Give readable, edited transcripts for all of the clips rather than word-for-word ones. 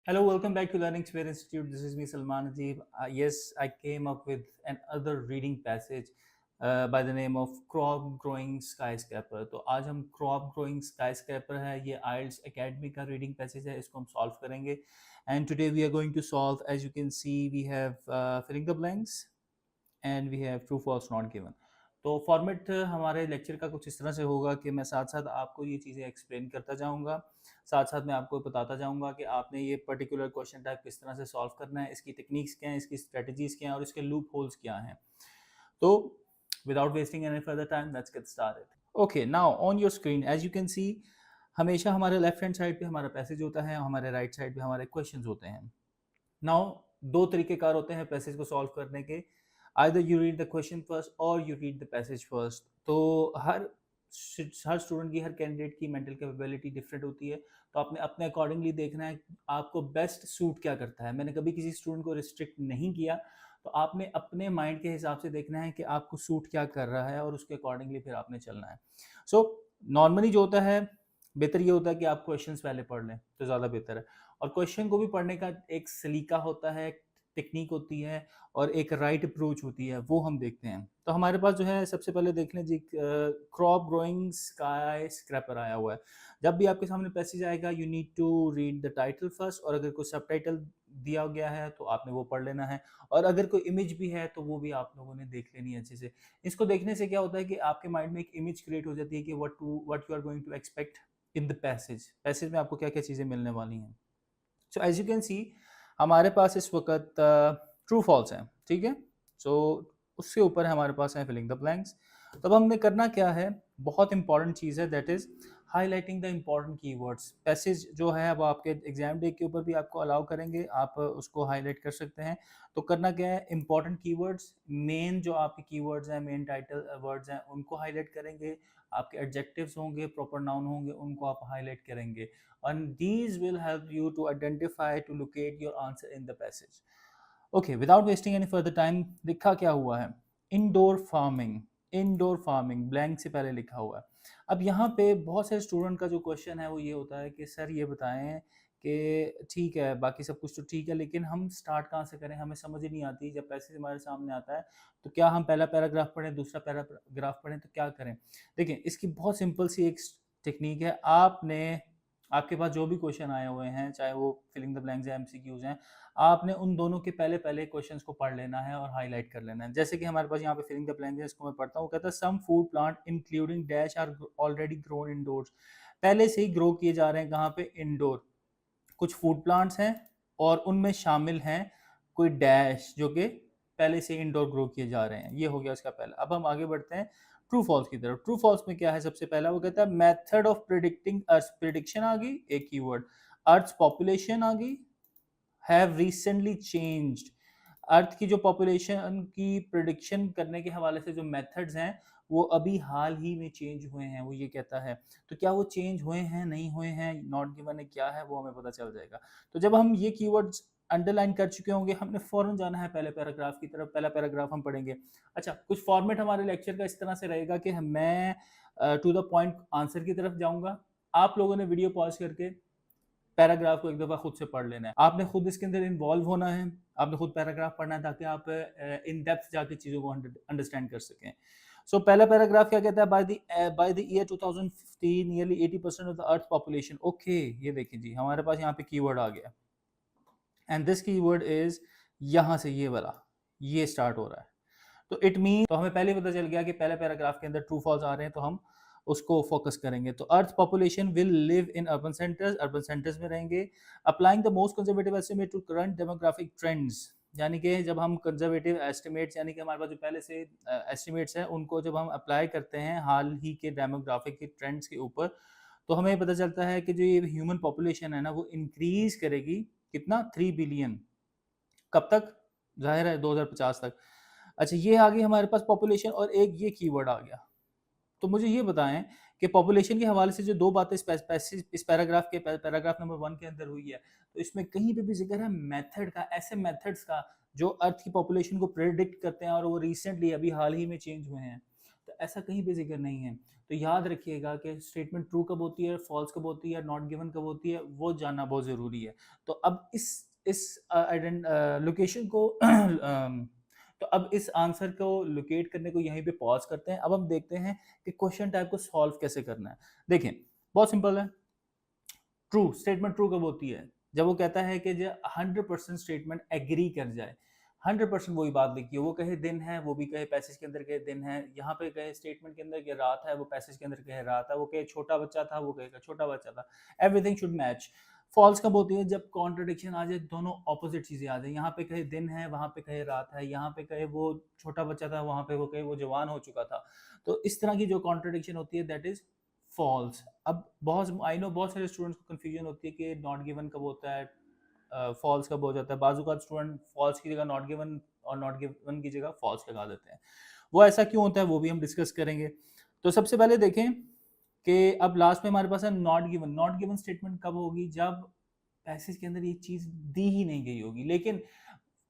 Hello, welcome back to Learning Sphere Institute. This is me, Salman Ajeeb. Yes, I came up with another reading passage by the name of Crop Growing Skyscraper. तो आज हम Crop Growing Skyscraper है, ये IELTS Academy का reading passage है, इसको हम solve करेंगे. And today we are going to solve, as you can see, we have filling the blanks and we have true false not given. तो format हमारे lecture का कुछ इस तरह से होगा कि मैं साथ साथ आपको ये चीज़ें एक्सप्लेन करता जाऊंगा, साथ साथ मैं आपको बताता जाऊंगा कि आपने ये पर्टिकुलर क्वेश्चन टाइप किस तरह से सॉल्व करना है, इसकी टेक्निक्स क्या हैं, इसकी स्ट्रेटजीज क्या हैं और इसके लूप होल्स क्या हैं. तो without wasting any further time let's get started. Okay, now on your screen as you can see, हमेशा हमारे लेफ्ट हैंड साइड पे हमारा पैसेज होता है, हमारे राइट साइड पे हमारे क्वेश्चंस होते हैं. नाउ दो तरीकेकार होते हैं पैसेज को सॉल्व करने के. either you read the question first or you read the passage first. तो हर स्टूडेंट की, हर कैंडिडेट की मेंटल कैपेबिलिटी डिफरेंट होती है, तो आपने अपने अकॉर्डिंगली देखना है आपको बेस्ट सूट क्या करता है. मैंने कभी किसी स्टूडेंट को रिस्ट्रिक्ट नहीं किया, तो आपने अपने माइंड के हिसाब से देखना है कि आपको सूट क्या कर रहा है और उसके अकॉर्डिंगली फिर आपने चलना है. सो नॉर्मली जो होता है, बेहतर ये होता है कि आप क्वेश्चंस पहले पढ़ लें तो ज़्यादा बेहतर है. और क्वेश्चन को भी पढ़ने का एक सलीका होता है, टेक्निक होती है और एक राइट अप्रोच होती है, वो हम देखते हैं. तो हमारे पास जो है सबसे पहले देख लें जी, क्रॉप ग्रोइंग स्काई स्क्रैपर आया हुआ है. जब भी आपके सामने पैसेज आएगा you need to read the title first, और अगर कोई सब टाइटल दिया गया है तो आपने वो पढ़ लेना है, और अगर कोई इमेज भी है तो वो भी आप लोगों ने देख लेनी है अच्छे से. इसको देखने से क्या होता है कि आपके माइंड में एक इमेज क्रिएट हो जाती है कि what you are going to expect in the passage में आपको क्या क्या चीज़ें मिलने वाली हैं. So as you can see, हमारे पास इस वक्त ट्रू फॉल्स है, ठीक है. सो उसके ऊपर हमारे पास है फिलिंग द ब्लैंक्स. तब हमने करना क्या है, बहुत इंपॉर्टेंट चीज़ है, that is highlighting the important keywords. Passage जो है अब आपके एग्जाम डे के ऊपर भी आपको अलाउ करेंगे, आप उसको हाईलाइट कर सकते हैं. तो करना क्या है, इंपॉर्टेंट कीवर्ड्स, मेन जो आपके कीवर्ड्स हैं, मेन टाइटल वर्ड्स हैं, उनको हाईलाइट करेंगे. आपके एडजेक्टिव्स होंगे, प्रॉपर नाउन होंगे, उनको आप हाईलाइट करेंगे. And these will help you to identify, to locate your answer in the passage. Okay, without wasting any further time, लिखा क्या हुआ है, indoor farming. Indoor farming blank से पहले लिखा हुआ है. अब यहाँ पे बहुत सारे स्टूडेंट का जो क्वेश्चन है वो ये होता है कि सर ये बताएं कि ठीक है, बाकी सब कुछ तो ठीक है, लेकिन हम स्टार्ट कहाँ से करें, हमें समझ ही नहीं आती. जब पैसेज हमारे सामने आता है तो क्या हम पहला पैराग्राफ पढ़ें, दूसरा पैराग्राफ पढ़ें, तो क्या करें. देखिए, इसकी बहुत सिंपल सी एक टेक्निक है. आपके पास जो भी क्वेश्चन आए हुए हैं, चाहे वो फिलिंग द ब्लैंक्स या एमसीक्यूज हैं, आपने उन दोनों के पहले पहले क्वेश्चंस को पढ़ लेना है और हाईलाइट कर लेना है. जैसे कि हमारे पास यहाँ पे फिलिंग द ब्लैंक्स है, इसको मैं पढ़ता हूँ. कहता है some food plant including dash are already grown indoors. पहले से ही ग्रो किए जा रहे हैं, कहाँ पे, इंडोर. कुछ फूड प्लांट्स हैं और उनमें शामिल हैं कोई डैश जो कि पहले से इंडोर ग्रो किए जा रहे हैं. ये हो गया उसका पहला. अब हम आगे बढ़ते हैं ट्रू फॉल्स की तरफ. ट्रू फॉल्स में क्या है, सबसे पहला वो कहता है method of predicting earth. Prediction आ गई, एक कीवर्ड. अर्थ पॉपुलेशन आ गई, हैव रिसेंटली चेंज्ड. अर्थ की जो पॉपुलेशन की प्रिडिक्शन करने के हवाले से जो मेथड्स हैं वो अभी हाल ही में चेंज हुए हैं, वो ये कहता है. तो क्या वो चेंज हुए हैं, नहीं हुए हैं, नॉट गिवन है, क्या है, वो हमें पता चल जाएगा. तो जब हम ये कीवर्ड्स अंडरलाइन कर चुके होंगे, हमने फौरन जाना है पहले पैराग्राफ की तरफ. पहला पैराग्राफ हम पढ़ेंगे. अच्छा, कुछ फॉर्मेट हमारे लेक्चर का इस तरह से रहेगा कि मैं टू द पॉइंट आंसर की तरफ जाऊंगा. आप लोगों ने वीडियो पॉज करके पैराग्राफ को एक दफ़ा खुद से पढ़ लेना है. आपने खुद इसके अंदर इन्वॉल्व होना है, आपने खुद पैराग्राफ पढ़ना है ताकि आप इन डेप्थ जाके चीज़ों को अंडरस्टैंड कर सकें. सो पहला पैराग्राफ क्या कहता है, by the year 2015 nearly 80% of the earth population. Okay, ये देखिए जी, हमारे पास यहाँ पे कीवर्ड आ गया, एंड दिस कीवर्ड इज यहाँ से ये वाला, ये स्टार्ट हो रहा है. तो इट मीन, तो हमें पहले पता चल गया कि पहले पैराग्राफ के अंदर ट्रू फॉल्स आ रहे हैं, तो हम उसको फोकस करेंगे. तो earth population will live in urban centres में रहेंगे. Applying the most conservative estimate to current demographic trends. यानी कि जब हम कंजर्वेटिव एस्टिमेट्स, यानी कि हमारे पास जो पहले से एस्टिमेट्स हैं, उनको जब हम अप्लाई करते हैं हाल ही के डेमोग्राफिक के ट्रेंड्स के ऊपर, तो हमें पता चलता है कि जो ये ह्यूमन पॉपुलेशन है ना, वो इंक्रीज करेगी. कितना, 3 बिलियन. कब तक, जाहिर है 2050 तक. अच्छा, ये आ गई हमारे पास पॉपुलेशन, और एक ये कीवर्ड आ गया. तो मुझे ये बताएं कि पॉपुलेशन के हवाले से जो दो बातें इस पैराग्राफ के पैराग्राफ नंबर 1 के अंदर हुई है, तो इसमें कहीं पे भी जिक्र है मेथड का, ऐसे मेथड्स का जो अर्थ की पॉपुलेशन को प्रेडिक्ट करते हैं और वो रिसेंटली अभी हाल ही में चेंज हुए हैं. तो ऐसा कहीं पे जिक्र नहीं है। तो याद रखिएगा कि स्टेटमेंट ट्रू कब होती है, फॉल्स कब होती है, नॉट गिवन कब होती है, वो जानना बहुत ज़रूरी है। तो अब इस लोकेशन को तो अब इस आंसर को लोकेट करने को यहीं पे पॉज करते हैं। अब हम देखते हैं कि क्वेश्चन टाइप को सॉल्व कैसे करना है। देखें, बहुत सिंपल है। ट्रू स्टेटमेंट ट्रू कब होती है? जब वो कहता है कि जो 100% स्टेटमेंट एग्री कर जाए। 100% वही बात लिखी है, वो कहे दिन है, वो भी कहे पैसेज के अंदर कहे दिन है, यहाँ पे कहे स्टेटमेंट के अंदर कहे रात है, वो पैसेज के अंदर कहे रात है, वो कहे छोटा बच्चा था, वो कहेगा छोटा बच्चा था। Everything should match. फॉल्स कब होती है? जब कॉन्ट्रडिक्शन आ जाए, दोनों ऑपोजिट चीजें आ जाए। यहाँ पे कहे दिन है, वहां पे कहे रात है, यहाँ पे कहे वो छोटा बच्चा था, वहां पे वो कहे वो जवान हो चुका था। तो इस तरह की जो कॉन्ट्रडिक्शन होती है दैट इज फॉल्स। अब बहुत आई नो बहुत सारे स्टूडेंट्स को कंफ्यूजन होती है कि नॉट गिवन कब होता है, फॉल्स कब हो जाता है। बाजू का स्टूडेंट फॉल्स की जगह नॉट गिवन और नॉट गिवन की जगह फॉल्स लगा देते हैं। वो ऐसा क्यों होता है वो भी हम डिस्कस करेंगे। तो सबसे पहले देखें कि अब लास्ट में हमारे पास है not given. Not given statement कब होगी? जब पैसेज के अंदर ये चीज दी ही नहीं गई होगी। लेकिन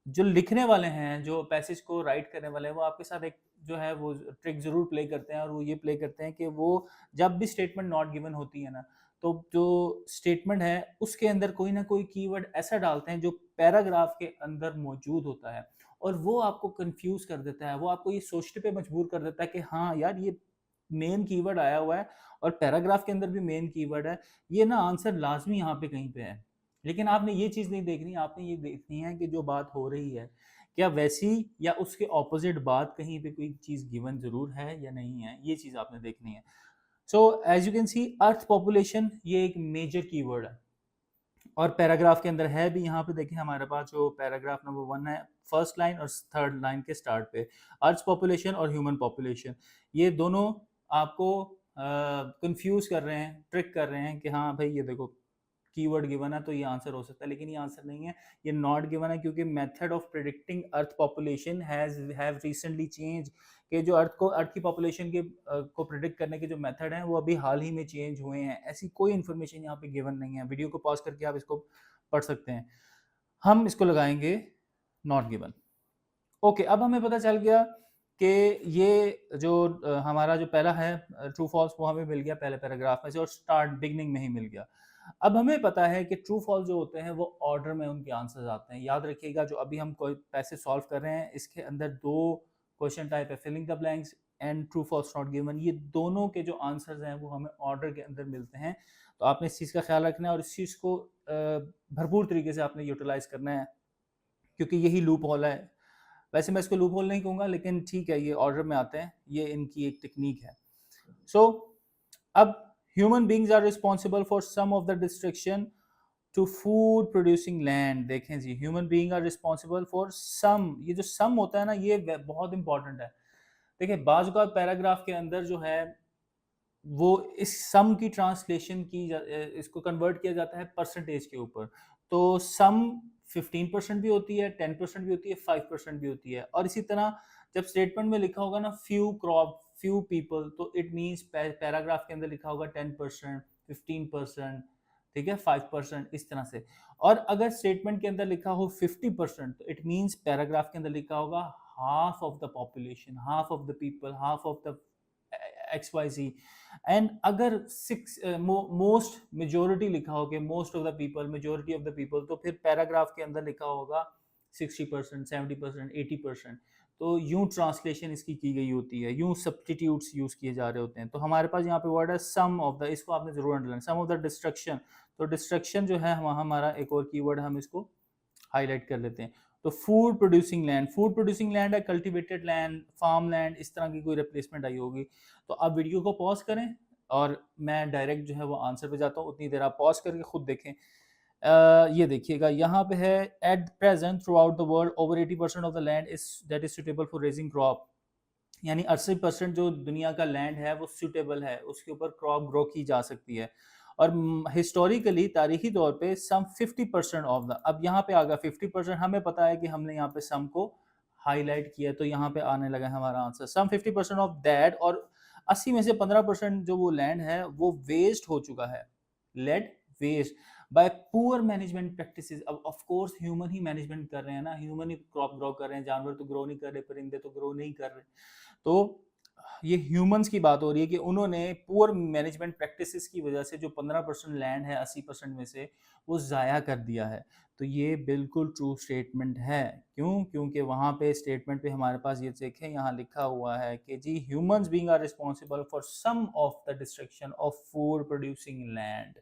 जो लिखने वाले हैं, जो पैसेज को राइट करने वाले हैं, वो आपके साथ एक जो है वो ट्रिक जरूर प्ले करते हैं, और वो ये प्ले करते हैं कि वो जब भी स्टेटमेंट नॉट गिवन होती है ना, तो जो स्टेटमेंट है उसके अंदर कोई ना कोई कीवर्ड ऐसा डालते हैं जो पैराग्राफ के अंदर मौजूद होता है, और वो आपको कंफ्यूज कर देता है, वो आपको ये सोचने पे मजबूर कर देता है कि हाँ यार ये मेन कीवर्ड आया हुआ है और पैराग्राफ के अंदर भी मेन कीवर्ड है, ये ना आंसर लाजमी यहाँ पे कहीं पे है। लेकिन आपने ये चीज नहीं देखनी, आपने ये देखनी है कि जो बात हो रही है क्या वैसी या उसके ऑपोजिट बात कहीं पे कोई चीज गिवन जरूर है या नहीं है, ये चीज आपने देखनी है। So as you can see earth population ये एक मेजर कीवर्ड है, और पैराग्राफ के अंदर है भी। यहाँ पे देखें हमारे पास जो पैराग्राफ नंबर 1 है, फर्स्ट लाइन और थर्ड लाइन के स्टार्ट पे अर्थ पॉपुलेशन और ह्यूमन पॉपुलेशन, ये दोनों आपको कंफ्यूज कर रहे हैं, ट्रिक कर रहे हैं कि हाँ भाई ये देखो कीवर्ड गिवन है तो ये आंसर हो सकता है, लेकिन ये आंसर नहीं है, ये नॉट गिवन है, क्योंकि method of predicting earth population have recently change. कि जो अर्थ की पॉपुलेशन के को प्रिडिक्ट करने के जो मेथड हैं वो अभी हाल ही में चेंज हुए हैं। ऐसी कोई इन्फॉर्मेशन यहाँ पे गिवन नहीं है। वीडियो को पॉज करके आप इसको पढ़ सकते हैं। हम इसको लगाएंगे नॉट गिवन। ओके, अब हमें पता चल गया कि ये जो हमारा जो पहला है ट्रू फॉल्स वो हमें मिल गया पहले पैराग्राफ में से, और स्टार्ट बिगनिंग में ही मिल गया। अब हमें पता है कि ट्रू फॉल्स जो होते हैं वो ऑर्डर में उनके आंसर्स आते हैं। याद रखिएगा जो अभी हम कोई पैसे सॉल्व कर रहे हैं इसके अंदर दो क्वेश्चन टाइप है, filling the blanks and true false not given. ये दोनों के जो आंसर्स हैं वो हमें ऑर्डर के अंदर मिलते हैं। तो आपने इस चीज़ का ख्याल रखना है और इस चीज़ को भरपूर तरीके से आपने यूटिलाइज करना है, क्योंकि यही लूप होल है। वैसे मैं इसको लूप होल नहीं कहूँगा, लेकिन ठीक है ये ऑर्डर में आते हैं, ये इनकी एक टेक्निक है। सो अब human beings are responsible for some of the destruction to food producing land. देखें जी, human being are responsible for some, ये जो सम होता है ना ये बहुत इंपॉर्टेंट है। देखिए बाज़ औक़ात पैराग्राफ के अंदर जो है वो इस सम की ट्रांसलेशन की इसको कन्वर्ट किया जाता है परसेंटेज के ऊपर। तो सम 15% भी होती है, 10% भी होती है, 5% भी होती है। और इसी तरह जब स्टेटमेंट में लिखा होगा ना फ्यू क्रॉप फ्यू पीपल, तो इट मीन्स पैराग्राफ के अंदर लिखा होगा 10%, 15%, ठीक है, 5%, इस तरह से। और अगर स्टेटमेंट के अंदर लिखा हो 50%, तो इट मीन्स पैराग्राफ के अंदर लिखा होगा half of the population, half of the people, half of the XYZ। And अगर मोस्ट मेजोरिटी लिखा हो कि most of the people, majority of the people, तो फिर पैराग्राफ के अंदर लिखा होगा 60%, 70%, 80%। तो यूं ट्रांसलेशन इसकी की गई होती है, यूं सब्स्टिट्यूट्स यूज किए जा रहे होते हैं। तो हमारे पास यहाँ पे वर्ड है सम ऑफ द, इसको आपने जरूर underline, some of the destruction. तो डिस्ट्रक्शन जो है वहाँ हमारा एक और कीवर्ड, हम इसको हाईलाइट कर लेते हैं। तो food producing land, food producing land है कल्टिवेटेड लैंड, फार्म लैंड, इस तरह की कोई रिप्लेसमेंट आई होगी। तो आप वीडियो को पॉज करें और मैं डायरेक्ट जो है वो आंसर पे जाता हूँ, उतनी देर आप पॉज करके खुद देखें। ये देखिएगा यहाँ पे है at present through out the world over 80% of the land is that is suitable for raising crop. यानी 80% जो दुनिया का लैंड है वो सुटेबल है, उसके ऊपर क्रॉप ग्रो की जा सकती है। और हिस्टोरिकली तारीखी तौर पे सम 50% ऑफ द, अब यहाँ पे आ गया 50%, हमें पता है कि हमने यहाँ पे सम को हाईलाइट किया तो यहाँ पे आने लगा हमारा आंसर सम 50% ऑफ दैट। और 80 में से 15% जो वो लैंड है वो वेस्ट हो चुका है, led waste by poor management practices. अब ऑफ कोर्स ह्यूमन ही मैनेजमेंट कर रहे हैं ना, ह्यूमन ही क्रॉप ग्रो कर रहे हैं, जानवर तो ग्रो नहीं कर रहे, परिंदे तो ग्रो नहीं कर रहे। तो ये ह्यूमंस की बात हो रही है कि उन्होंने पुअर मैनेजमेंट प्रैक्टिसेस की वजह से जो 15% लैंड है 80% में से वो ज़ाया कर दिया है। तो ये बिल्कुल ट्रू स्टेटमेंट है। क्यों? क्योंकि वहाँ पे स्टेटमेंट पे हमारे पास ये देखें, यहाँ लिखा हुआ है कि जी humans being are responsible for some of the destruction of food producing land.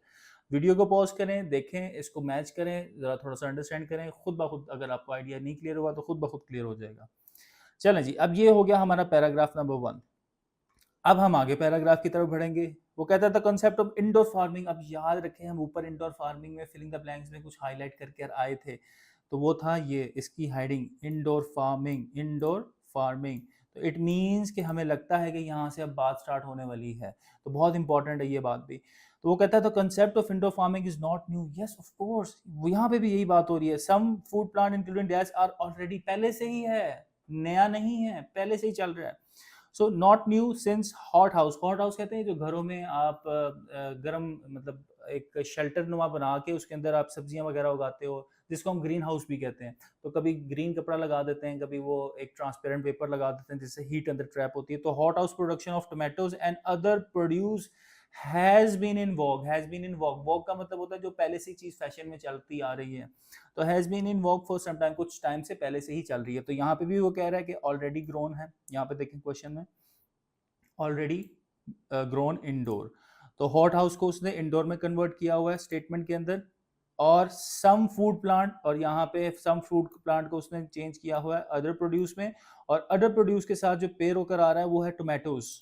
Video को पॉज करें, देखें, इसको मैच करें, ज़रा थोड़ा सा अंडरस्टैंड करें खुद ब खुद। अगर आपको आइडिया नहीं क्लियर हुआ तो खुद ब खुद क्लियर हो जाएगा। चलें जी, अब ये हो गया हमारा पैराग्राफ नंबर 1। अब हम आगे पैराग्राफ की तरफ बढ़ेंगे। वो कहता था कंसेप्ट ऑफ इंडोर फार्मिंग। अब याद रखें, हम ऊपर इंडोर फार्मिंग में फिलिंग द ब्लैंक्स में कुछ हाईलाइट करके आए थे, तो वो था ये इसकी heading, indoor farming. Indoor farming तो इट मीन्स कि हमें लगता है कि यहाँ से अब बात स्टार्ट होने वाली है, तो बहुत इंपॉर्टेंट है ये बात भी। तो वो कहता है तो concept of indoor farming is not new. Yes of course, यहाँ पे भी यही बात हो रही है। Some food plant including dash are already, पहले से ही है, नया नहीं है, पहले से ही चल रहा है। So not new since hot house. Hot house कहते हैं जो घरों में आप गर्म, मतलब एक शेल्टर नुमा बना के उसके अंदर आप सब्जियां वगैरह उगाते हो, जिसको हम ग्रीन हाउस भी कहते हैं। तो कभी ग्रीन कपड़ा लगा देते हैं, कभी वो एक ट्रांसपेरेंट पेपर लगा देते हैं जिससे हीट अंदर ट्रैप होती है। तो hot house production of tomatoes and other produce has been in vogue. Has been in vogue, vogue का मतलब होता है जो पहले से चीज फैशन में चलती आ रही है। तो has been in walk for some time, कुछ टाइम से पहले से ही चल रही है। तो यहाँ पे भी वो कह रहा है कि ऑलरेडी ग्रोन है। यहाँ पे देखें क्वेश्चन में, ऑलरेडी ग्रोन इंडोर। तो हॉट हाउस को उसने इंडोर में कन्वर्ट किया हुआ है स्टेटमेंट के अंदर। और सम फूड प्लांट, और यहाँ पे सम फूड प्लांट को उसने चेंज किया हुआ है अदर प्रोड्यूस में। और अदर प्रोड्यूस के साथ जो पेयर होकर आ रहा है वो है टोमेटोज।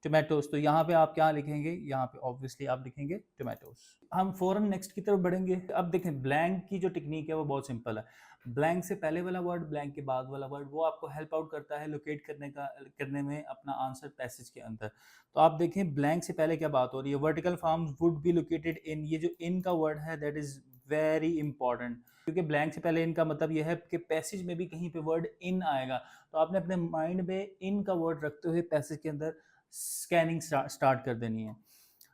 टोमेटोज, तो यहाँ पे आप क्या लिखेंगे? यहाँ पे ऑब्वियसली आप लिखेंगे टोमेटोज। हम फौरन नेक्स्ट की तरफ बढ़ेंगे। अब देखें, ब्लैंक की जो टेक्निक है वो बहुत सिंपल है। ब्लैंक से पहले वाला वर्ड, ब्लैंक के बाद वाला वर्ड, वो आपको हेल्प आउट करता है लोकेट करने में अपना आंसर पैसेज के अंदर। तो आप देखें ब्लैंक से पहले क्या बात हो रही है, vertical farms would be located in. ये जो इन का वर्ड है दैट इज वेरी इंपॉर्टेंट, क्योंकि ब्लैंक से पहले इनका मतलब यह है कि पैसेज में भी कहीं पे वर्ड इन आएगा। तो आपने अपने माइंड में इन का वर्ड रखते हुए पैसेज के अंदर स्कैनिंग स्टार्ट कर देनी है।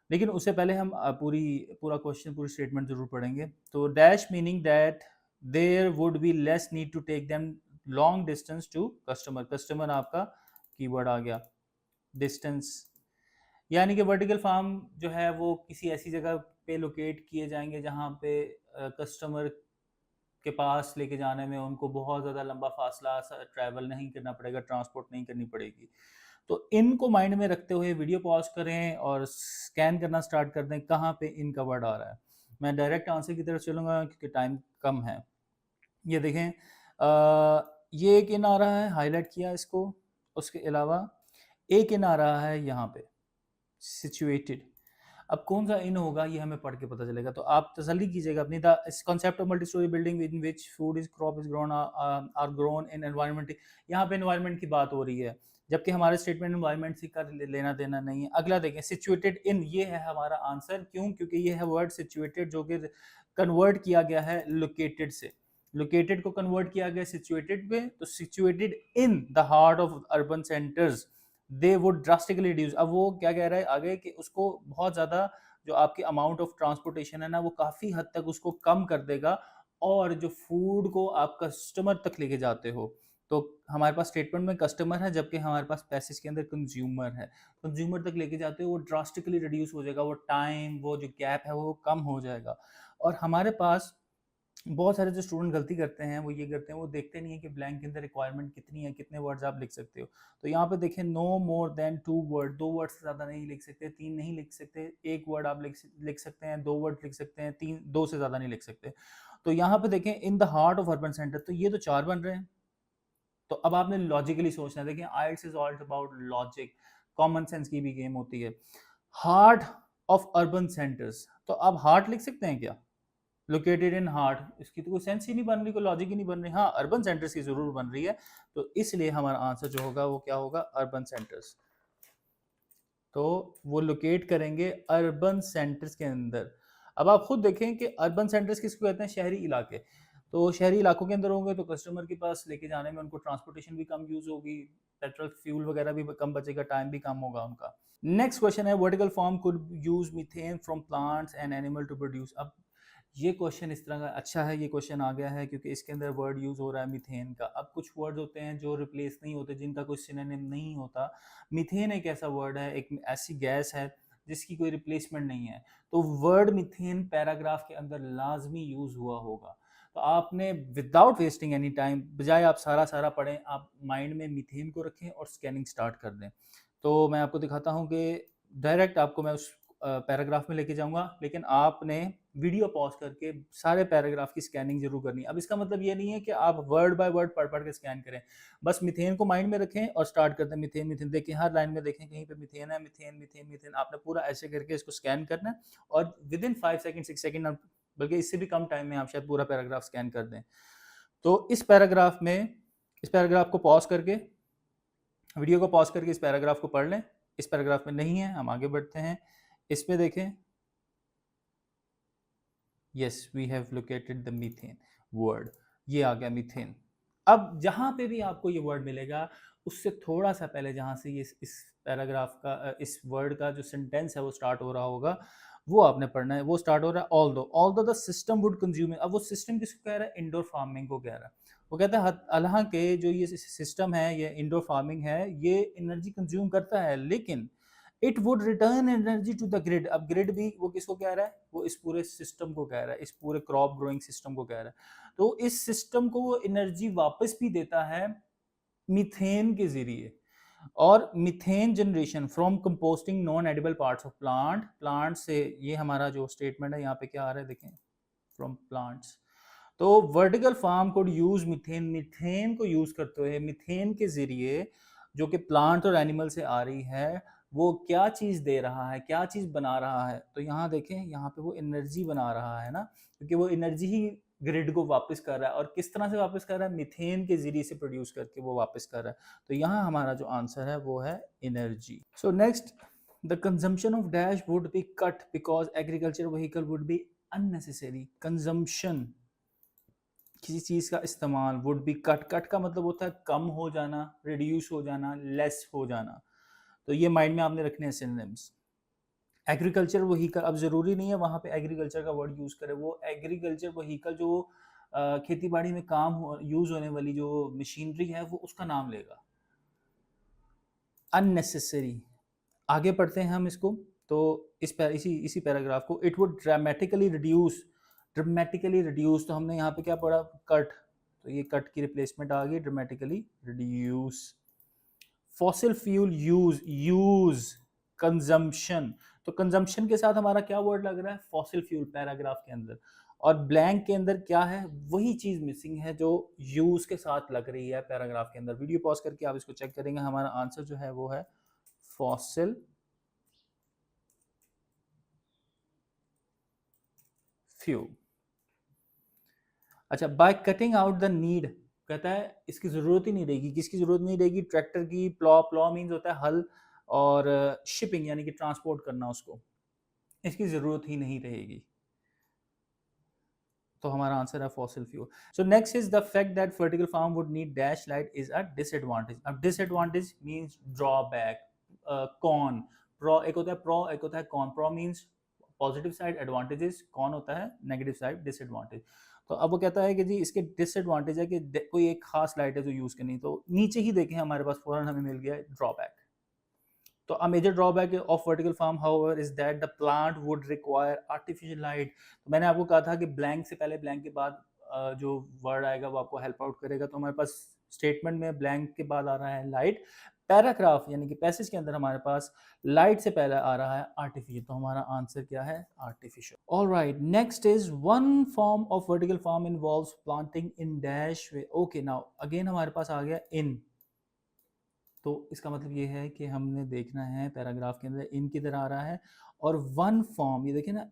लेकिन उससे पहले हम पूरा क्वेश्चन, पूरी स्टेटमेंट जरूर पढ़ेंगे। तो dash meaning that there would be less need to take them long distance to customer. Customer आपका कीवर्ड आ गया, डिस्टेंस, यानी कि वर्टिकल फार्म जो है वो किसी ऐसी जगह पे लोकेट किए जाएंगे जहाँ पे कस्टमर के पास लेके जाने में उनको बहुत ज़्यादा लंबा फासला ट्रैवल नहीं करना पड़ेगा, ट्रांसपोर्ट नहीं करनी पड़ेगी। तो इनको माइंड में रखते हुए वीडियो पॉज करें और स्कैन करना स्टार्ट कर दें कहाँ पे इनका वर्ड आ रहा है। मैं डायरेक्ट आंसर की तरफ चलूँगा क्योंकि टाइम कम है। ये देखें, ये एक इन आ रहा है, हाईलाइट किया इसको। उसके अलावा एक इन आ रहा है यहाँ पे, सिचुएटेड। अब कौन सा इन होगा ये हमें पढ़ के पता चलेगा, तो आप तसल्ली कीजिएगा अपनी। The concept of multi storey building in which food is crop is grown are grown in environment. यहाँ पे एनवायरमेंट की बात हो रही है, जबकि हमारे स्टेटमेंट एनवायरमेंट से का लेना देना नहीं है। अगला देखें, सिचुएटेड इन, ये है हमारा आंसर। क्यों? क्योंकि ये है वर्ड सिचुएटेड जो कि कन्वर्ट किया गया है लोकेटेड से। लोकेटेड को कन्वर्ट किया गया सिचुएटेड में, तो situated in the heart of urban centres they would drastically reduce. अब वो क्या कह रहा है आगे कि उसको बहुत ज़्यादा, जो आपकी अमाउंट ऑफ ट्रांसपोर्टेशन है ना, वो काफ़ी हद तक उसको कम कर देगा। और जो फूड को आप कस्टमर तक लेके जाते हो, तो हमारे पास स्टेटमेंट में कस्टमर है जबकि हमारे पास पैसेज के अंदर कंज्यूमर है। कंज्यूमर तक लेके जाते हो वो ड्रास्टिकली रिड्यूस हो जाएगा, वो टाइम, वो जो गैप है वो कम हो जाएगा। और हमारे पास बहुत सारे जो स्टूडेंट गलती करते हैं वो ये करते हैं, वो देखते नहीं है कि ब्लैंक के अंदर रिक्वायरमेंट कितनी है, कितने वर्ड्स आप लिख सकते हो। तो यहाँ पे देखें, no more than 2 word, 2 word से ज़्यादा नहीं लिख सकते, 3 नहीं लिख सकते, 1 वर्ड आप लिख सकते हैं, 2 वर्ड लिख सकते हैं, 3, 2 से ज़्यादा नहीं लिख सकते। तो यहाँ पे देखें, in the heart of urban centre, तो ये तो 4 बन रहे हैं। तो अब आपने लॉजिकली सोचना है। देखिए it's is all about logic, common sense की भी गेम होती है। हार्ट ऑफ अर्बन सेंटर्स, तो आप हार्ट लिख सकते हैं क्या? लोकेटेड इन हार्ट, इसकी तो कोई सेंस ही नहीं बन रही, कोई लॉजिक ही नहीं बन रही। हाँ, अर्बन सेंटर्स की जरूर बन रही है, तो इसलिए हमारा आंसर जो होगा वो क्या होगा? Urban centres. तो वो लोकेट करेंगे अर्बन सेंटर्स के अंदर। अब आप खुद देखें कि अर्बन सेंटर्स किसको कहते हैं? शहरी इलाके। तो शहरी इलाकों के अंदर होंगे तो कस्टमर के पास लेके जाने में उनको ट्रांसपोर्टेशन भी कम यूज होगी, पेट्रोल फ्यूल वगैरह भी कम बचेगा, टाइम भी कम होगा उनका। नेक्स्ट क्वेश्चन है, vertical farm could use methane from plants and animal to produce. अब ये क्वेश्चन इस तरह का अच्छा है, ये क्वेश्चन आ गया है क्योंकि इसके अंदर वर्ड यूज़ हो रहा है मीथेन का। अब कुछ वर्ड्स होते हैं जो रिप्लेस नहीं होते, जिनका कोई सिनोनिम नहीं होता। मीथेन एक ऐसा वर्ड है, एक ऐसी गैस है जिसकी कोई रिप्लेसमेंट नहीं है। तो वर्ड मीथेन पैराग्राफ के अंदर लाजमी यूज़ हुआ होगा। तो आपने विदाउट वेस्टिंग एनी टाइम, बजाय आप सारा सारा पढ़ें, आप माइंड में मीथेन को रखें और स्कैनिंग स्टार्ट कर दें। तो मैं आपको दिखाता हूँ कि डायरेक्ट आपको मैं उस पैराग्राफ में लेके जाऊंगा, लेकिन आपने वीडियो पॉज करके सारे पैराग्राफ की स्कैनिंग जरूर करनी है। अब इसका मतलब ये नहीं है कि आप वर्ड बाय वर्ड पढ़ पढ़ के स्कैन करें, बस मीथेन को माइंड में रखें और स्टार्ट कर दें। मीथेन मीथेन देखें, हर लाइन में देखें कहीं पे मीथेन है, मीथेन मीथेन मीथेन, आपने पूरा ऐसे करके इसको स्कैन करना है और विद इन 5 सेकंड 6 सेकंड, बल्कि इससे भी कम टाइम में आप शायद पूरा पैराग्राफ स्कैन कर दें। तो इस पैराग्राफ को पॉज करके, वीडियो को पॉज करके इस पैराग्राफ को पढ़ लें। इस पैराग्राफ में नहीं है, हम आगे बढ़ते हैं। इसमें देखें, yes we have located the methane word, ये आ गया मीथेन। अब जहां पे भी आपको ये वर्ड मिलेगा उससे थोड़ा सा पहले जहां से ये इस पैराग्राफ का, इस वर्ड का जो सेंटेंस है वो स्टार्ट हो रहा होगा, वो आपने पढ़ना है। वो स्टार्ट हो रहा है although the system would consume. अब वो सिस्टम किसको कह रहा है? इंडोर फार्मिंग को कह रहा है। वो कहता है हालांकि जो ये सिस्टम है, ये इंडोर फार्मिंग है, ये एनर्जी कंज्यूम करता है, लेकिन it would return energy to the grid. अब ग्रिड भी वो किसको कह रहा है? वो इस पूरे सिस्टम को कह रहा है, इस पूरे क्रॉप ग्रोइंग सिस्टम को कह रहा है। तो इस सिस्टम को वो एनर्जी वापस भी देता है मीथेन के जरिए। और methane generation from composting non edible parts of plant से, ये हमारा जो स्टेटमेंट है यहाँ पे क्या आ रहा है देखें, फ्रॉम प्लांट्स। तो vertical farm could use methane को यूज करते हुए, मीथेन के जरिए जो कि प्लांट और एनिमल से आ रही है, वो क्या चीज दे रहा है, क्या चीज बना रहा है? तो यहाँ देखें, यहाँ पे वो एनर्जी बना रहा है ना, क्योंकि वो एनर्जी ही ग्रिड को वापस कर रहा है। और किस तरह से वापस कर रहा है? मीथेन के जरिए से प्रोड्यूस करके वो वापस कर रहा है। तो यहाँ हमारा जो आंसर है वो है energy. So next, the consumption of dash would be cut because agriculture vehicle would be unnecessary. Consumption, किसी चीज का इस्तेमाल, वुड बी कट, कट का मतलब होता है कम हो जाना, रिड्यूस हो जाना, लेस हो जाना। तो ये माइंड में आपने रखने हैं सिनोनिम्स। एग्रीकल्चर व्हीकल, अब जरूरी नहीं है वहां पे एग्रीकल्चर का वर्ड यूज करे, वो एग्रीकल्चर व्हीकल जो खेती बाड़ी में यूज होने वाली जो मशीनरी है, वो उसका नाम लेगा। अननेसेसरी, आगे पढ़ते हैं हम इसको। तो इसी पैराग्राफ को, इट वुड ड्रामेटिकली रिड्यूस, तो हमने यहाँ पे क्या पढ़ा? कट। तो ये कट की रिप्लेसमेंट आ गई dramatically reduce. Fossil fuel use consumption, तो कंजम्पशन के साथ हमारा क्या वर्ड लग रहा है? फॉसिल फ्यूल पैराग्राफ के अंदर। और ब्लैंक के अंदर क्या है? वही चीज मिसिंग है जो यूज के साथ लग रही है पैराग्राफ के अंदर। वीडियो पॉज करके आप इसको चेक करेंगे, हमारा आंसर जो है वो है फॉसिल फ्यूल। अच्छा, by cutting out the need, कहता है इसकी जरूरत ही नहीं रहेगी। किसकी जरूरत नहीं रहेगी? ट्रैक्टर की। प्लॉ मीन्स होता है हल, और शिपिंग यानी कि ट्रांसपोर्ट करना उसको, इसकी जरूरत ही नहीं रहेगी। तो हमारा आंसर है fossil fuel. So next is the fact that vertical farm would need dash light is a disadvantage. अब disadvantage means drawback. Con, pro एक होता है प्रो, एक होता है con. Pro means positive side, advantages. Con होता है नेगेटिव साइड, डिसएडवांटेज। तो अब वो कहता है कि जी इसके डिसएडवांटेज है कि कोई एक खास लाइट है जो यूज करनी, तो नीचे ही देखें हमारे पास फौरन हमें मिल गया ड्रॉबैक। तो a major drawback of vertical farm however is that the plant would require artificial light। तो मैंने आपको कहा था कि ब्लैंक से पहले, ब्लैंक के बाद जो वर्ड आएगा वो आपको हेल्प आउट करेगा। तो हमारे पास स्टेटमेंट में ब्लैंक के बाद आ रहा है लाइट, पैराग्राफ यानी कि पैसेज के अंदर हमारे पास लाइट से पहले आ रहा है आर्टिफिशियल। तो हमारा आंसर क्या है? Artificial. Alright, next is one form of vertical farm involves planting in dash way. Okay, now again हमारे पास आ गया इन। तो इसका मतलब ये है कि हमने देखना है पैराग्राफ के अंदर इन किधर आ रहा है, और वन फॉर्म, ये देखिए ना,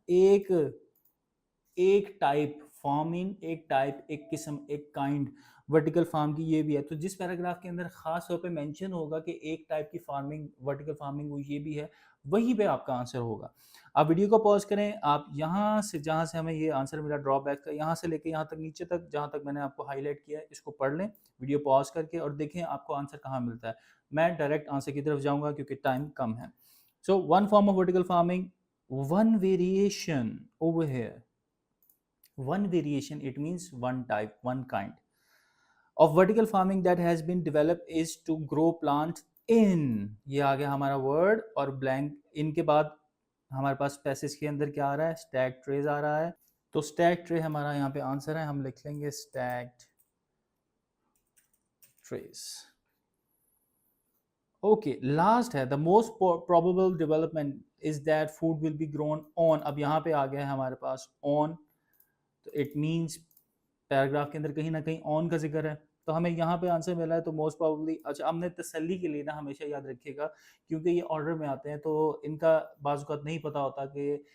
एक टाइप, फॉर्म इन एक टाइप, एक किस्म, एक काइंड वर्टिकल फार्म की ये भी है। तो जिस पैराग्राफ के अंदर खास तौर पे मेंशन होगा कि एक टाइप की फार्मिंग, वर्टिकल फार्मिंग, वो ये भी है, वहीं पे आपका आंसर होगा। आप वीडियो को पॉज करें, आप यहाँ से, जहाँ से हमें ये आंसर मिला ड्रॉबैक का, यहाँ से लेके यहाँ तक नीचे तक, जहाँ तक मैंने आपको हाईलाइट किया है, इसको पढ़ लें वीडियो पॉज करके और देखें आपको आंसर कहाँ मिलता है। मैं डायरेक्ट आंसर की तरफ जाऊँगा क्योंकि टाइम कम है। So one form of vertical farming, one variation over here, one variation it means one type, one kind of vertical farming that has been develop is to grow plant in, ये आ गया हमारा word, और blank इनके बाद हमारे पास passage के अंदर क्या आ रहा है, स्टैक ट्रेज आ रहा है। तो स्टैक ट्रे हमारा यहाँ पे आंसर है, हम लिख लेंगे स्टैक्ड ट्रेज। ओके, लास्ट है the most probable development is that food will be grown on. अब यहाँ पे आ गया है हमारे पास ऑन, तो इट मीन्स पैराग्राफ के अंदर कहीं ना कहीं ऑन का जिक्र है, तो हमें यहाँ पे आंसर मिला है। तो मोस्ट प्रोबेबली, अच्छा हमने तसल्ली के लिए ना हमेशा याद रखिएगा, क्योंकि ये ऑर्डर में आते हैं तो इनका बाज़ नहीं पता होता कि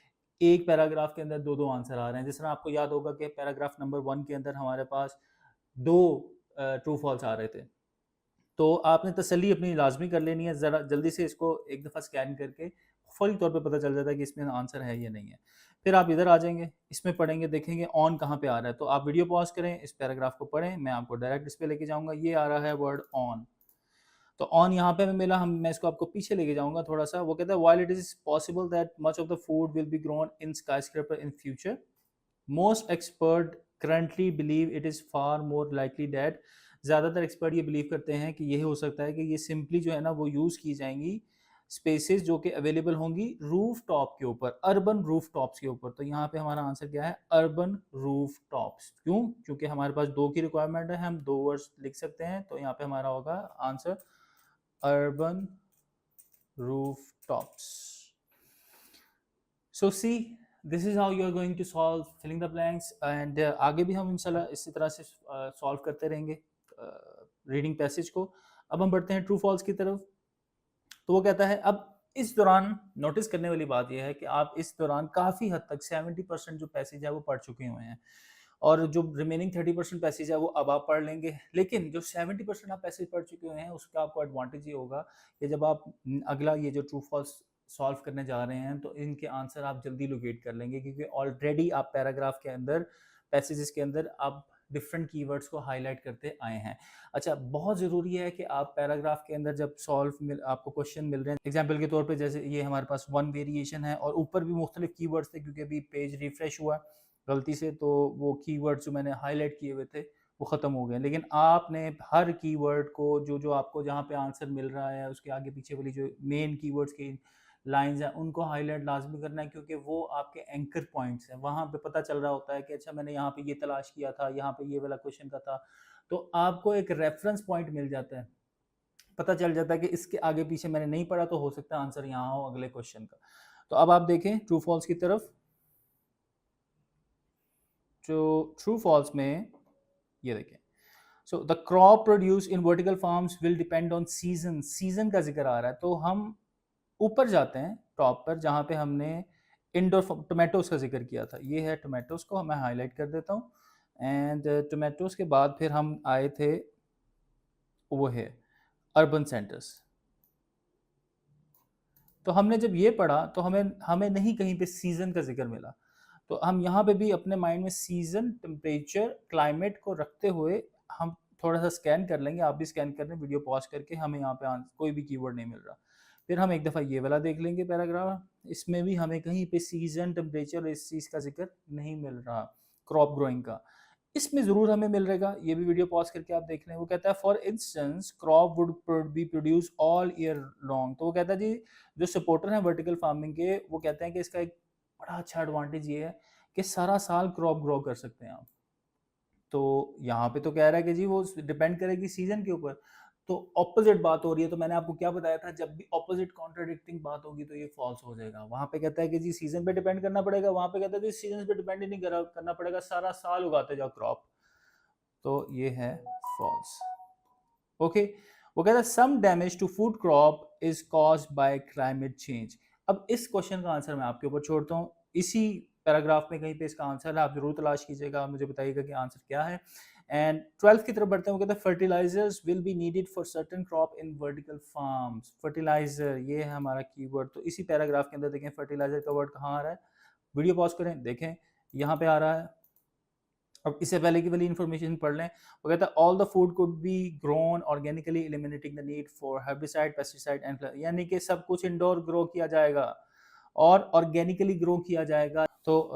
एक पैराग्राफ के अंदर दो दो आंसर आ रहे हैं। जिस तरह आपको याद होगा कि पैराग्राफ नंबर 1 के अंदर हमारे पास दो ट्रू फॉल्स आ रहे थे, तो आपने तसल्ली अपनी लाजमी कर लेनी है, ज़रा जल्दी से इसको एक दफ़ा स्कैन करके फौरी तौर पे पता चल जाता है कि इसमें आंसर है या नहीं है। फिर आप इधर आ जाएंगे, इसमें पढ़ेंगे, देखेंगे ऑन कहाँ पे आ रहा है, तो आप वीडियो पॉज करें, इस पैराग्राफ को पढ़ें, मैं आपको डायरेक्ट इस पे लेके जाऊंगा। ये आ रहा है वर्ड ऑन, तो ऑन यहाँ पे हमें मिला, हम मैं इसको आपको पीछे लेके जाऊंगा थोड़ा सा। वो कहता है while it is possible that much of the food will be grown in skyscraper in future, most expert currently believe it is far more likely that, ज़्यादातर एक्सपर्ट ये बिलीव करते हैं कि यही हो सकता है कि ये सिंपली जो है ना वो यूज़ की जाएंगी स्पेसेस जो कि अवेलेबल होंगी रूफ टॉप के ऊपर, अर्बन रूफ टॉप्स के ऊपर। तो यहाँ पे हमारा आंसर क्या है, अर्बन रूफ टॉप्स। क्यों? क्योंकि हमारे पास दो की रिक्वायरमेंट है, हम दो वर्ड्स लिख सकते हैं, तो यहाँ पे हमारा होगा answer urban rooftops. So see, this is how you are going to solve filling the blanks, and आगे भी हम इंशाल्लाह इसी तरह से सॉल्व करते रहेंगे रीडिंग पैसेज को। अब हम बढ़ते हैं ट्रू फॉल्स की तरफ। तो वो कहता है, अब इस दौरान नोटिस करने वाली बात यह है कि आप इस दौरान काफ़ी हद तक 70% जो पैसेज है वो पढ़ चुके हुए हैं, और जो रिमेनिंग 30% पैसेज है वो अब आप पढ़ लेंगे। लेकिन जो 70% आप पैसेज पढ़ चुके हुए हैं उसका आपको एडवांटेज ये होगा कि जब आप अगला ये जो ट्रू फॉल्स सॉल्व करने जा रहे हैं तो इनके आंसर आप जल्दी लोकेट कर लेंगे, क्योंकि ऑलरेडी आप पैराग्राफ के अंदर, पैसेजेस के अंदर आप डिफरेंट कीवर्ड्स को हाईलाइट करते आए हैं। अच्छा, बहुत ज़रूरी है कि आप पैराग्राफ के अंदर जब आपको क्वेश्चन मिल रहे हैं, एग्जाम्पल के तौर पे जैसे ये हमारे पास वन वेरिएशन है और ऊपर भी मुख्तलिफ कीवर्ड्स थे, क्योंकि अभी पेज रिफ्रेश हुआ गलती से, तो वो कीवर्ड्स जो मैंने हाईलाइट किए हुए थे वो ख़त्म हो गए। लेकिन आपने हर कीवर्ड को जो जो आपको जहाँ पे आंसर मिल रहा है उसके आगे पीछे वाली जो मेन कीवर्ड्स की लाइंस हैं उनको हाईलाइट लाजमी करना है, क्योंकि वो आपके एंकर पॉइंट्स हैं। वहाँ पे पता चल रहा होता है कि अच्छा मैंने यहाँ पे ये तलाश किया था, यहाँ पे ये वाला क्वेश्चन का था, तो आपको एक रेफरेंस पॉइंट मिल जाता है, पता चल जाता है कि इसके आगे पीछे मैंने नहीं पढ़ा तो हो सकता है आंसर यहाँ हो अगले क्वेश्चन का। तो अब आप देखें ट्रू फॉल्स की तरफ। जो ट्रू फॉल्स में ये देखें, so the crop produce in vertical farms will depend on season, season का जिक्र आ रहा है। तो हम ऊपर जाते हैं टॉप पर जहाँ पे हमने इंडोर टोमेटोज का जिक्र किया था, ये है टोमेटोज को मैं हाईलाइट कर देता हूँ। एंड टोमेटोज के बाद फिर हम आए थे, वो है अर्बन सेंटर्स। तो हमने जब ये पढ़ा तो हमें हमें नहीं कहीं पे सीज़न का जिक्र मिला, तो हम यहाँ पे भी अपने माइंड में सीज़न, टेम्परेचर, क्लाइमेट को रखते हुए हम थोड़ा सा स्कैन कर लेंगे। आप भी स्कैन कर लें वीडियो पॉज करके, हमें यहाँ पे कोई भी कीवर्ड नहीं मिल रहा। फिर हम एक दफ़ा ये वाला देख लेंगे पैराग्राफ, इसमें भी हमें कहीं पे सीज़न, टेम्परेचर, इस चीज़ का जिक्र नहीं मिल रहा क्रॉप ग्रोइंग का। इसमें ज़रूर हमें मिल रहेगा, ये भी वीडियो पॉज करके आप देख लें। वो कहता है for instance crop would be produce all year long. तो वो कहता है जी, जो सपोर्टर हैं वर्टिकल फार्मिंग के, वो कहते हैं कि इसका एक बड़ा अच्छा एडवांटेज ये है कि सारा साल क्रॉप ग्रो कर सकते हैं आप। तो यहाँ पे तो कह रहा है कि जी वो डिपेंड करेगी सीजन के ऊपर, तो ऑपोजिट बात हो रही है। तो मैंने आपको क्या बताया था, जब भी ऑपोजिट कॉन्ट्राडिक्टिंग बात होगी तो ये फॉल्स हो जाएगा। वहां पे कहता है कि जी सीजन पे डिपेंड करना पड़ेगा, वहां पे कहता है जी सीजन पे डिपेंड ही नहीं करना पड़ेगा, सारा साल उगाते जाओ क्रॉप। तो ये है फॉल्स। ओके, वो कहता है some damage to food crop is caused by climate change. अब इस क्वेश्चन का आंसर मैं आपके ऊपर छोड़ता हूँ, इसी पैराग्राफ में कहीं पे इसका आंसर है, आप जरूर तलाश कीजिएगा, मुझे बताइएगा कि आंसर क्या है। एंड 12th की तरफ बढ़ते हैं। वो कहता है fertilisers will be needed for certain crop in vertical farms. Fertiliser, ये है हमारा कीवर्ड। तो इसी पैराग्राफ के अंदर देखें फर्टिलाइजर का वर्ड कहाँ आ रहा है, वीडियो पॉज करें, देखें यहाँ पे आ रहा है। अब इससे पहले की वाली इन्फॉर्मेशन पढ़ लें। वो कहता है all the food could be grown organically eliminating the need for herbicide, pesticide and, यानी कि सब कुछ इंडोर ग्रो किया जाएगा और ऑर्गेनिकली ग्रो किया जाएगा। तो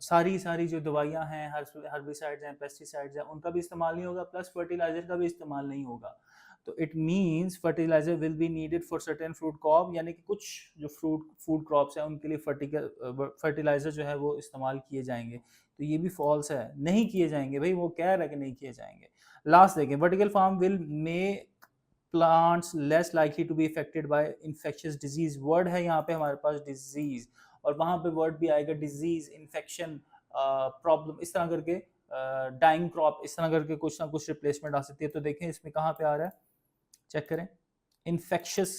सारी सारी जो दवाइयाँ हैं, हर्बिसाइड्स हैं, पेस्टिसाइड्स हैं, उनका भी इस्तेमाल नहीं होगा, प्लस फर्टिलाइजर का भी इस्तेमाल नहीं होगा। तो it means fertiliser will be needed for certain fruit crop, यानी कि कुछ जो फूड क्रॉप्स हैं उनके लिए फर्टिलाइजर जो है वो इस्तेमाल किए जाएंगे। तो ये भी फॉल्स है, नहीं किए जाएंगे भाई, वो कह रहा है कि नहीं किए जाएंगे। लास्ट देखें, vertical farm will make plants less likely to be affected by infectious disease. Word है यहाँ पे हमारे पास डिजीज, और वहां पे वर्ड भी आएगा डिजीज, इन्फेक्शन, प्रॉब्लम, इस तरह करके डाइंग क्रॉप, इस तरह करके कुछ ना कुछ रिप्लेसमेंट आ सकती है। तो देखें इसमें कहाँ पे आ रहा है, चेक करें, इन्फेक्शियस,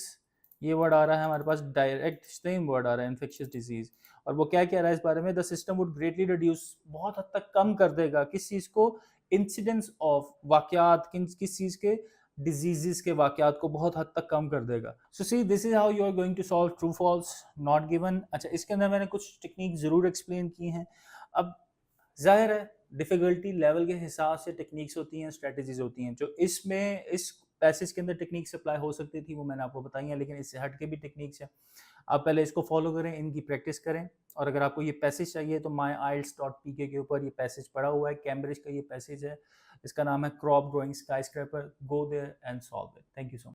ये वर्ड आ रहा है हमारे पास, डायरेक्ट सेम वर्ड आ रहा है इन्फेक्शियस डिजीज। और वो क्या कह रहा है इस बारे में, the system would greatly reduce, बहुत हद तक कम कर देगा किस चीज को, इंसिडेंस ऑफ वाकयात, किस चीज के, डिजीजेस के वाकयात को बहुत हद तक कम कर देगा। So see this is how you are going to solve true false not given. अच्छा, इसके अंदर मैंने कुछ टेक्निक जरूर एक्सप्लेन की हैं। अब जाहिर है डिफिकल्टी लेवल के हिसाब से टेक्निक्स होती हैं, स्ट्रेटजीज होती हैं। जो इसमें इस पैसेज के अंदर टेक्निक्स अप्लाई हो सकती थी वो मैंने आपको बताई हैं, लेकिन इससे हट के भी टेक्निक्स हैं। आप पहले इसको फॉलो करें, इनकी प्रैक्टिस करें। और अगर आपको ये पैसेज चाहिए तो myielts.pk के ऊपर ये पैसेज पड़ा हुआ है, कैम्ब्रिज का ये पैसेज है, इसका नाम है crop growing skyscraper. Go there and solve it. Thank you so much.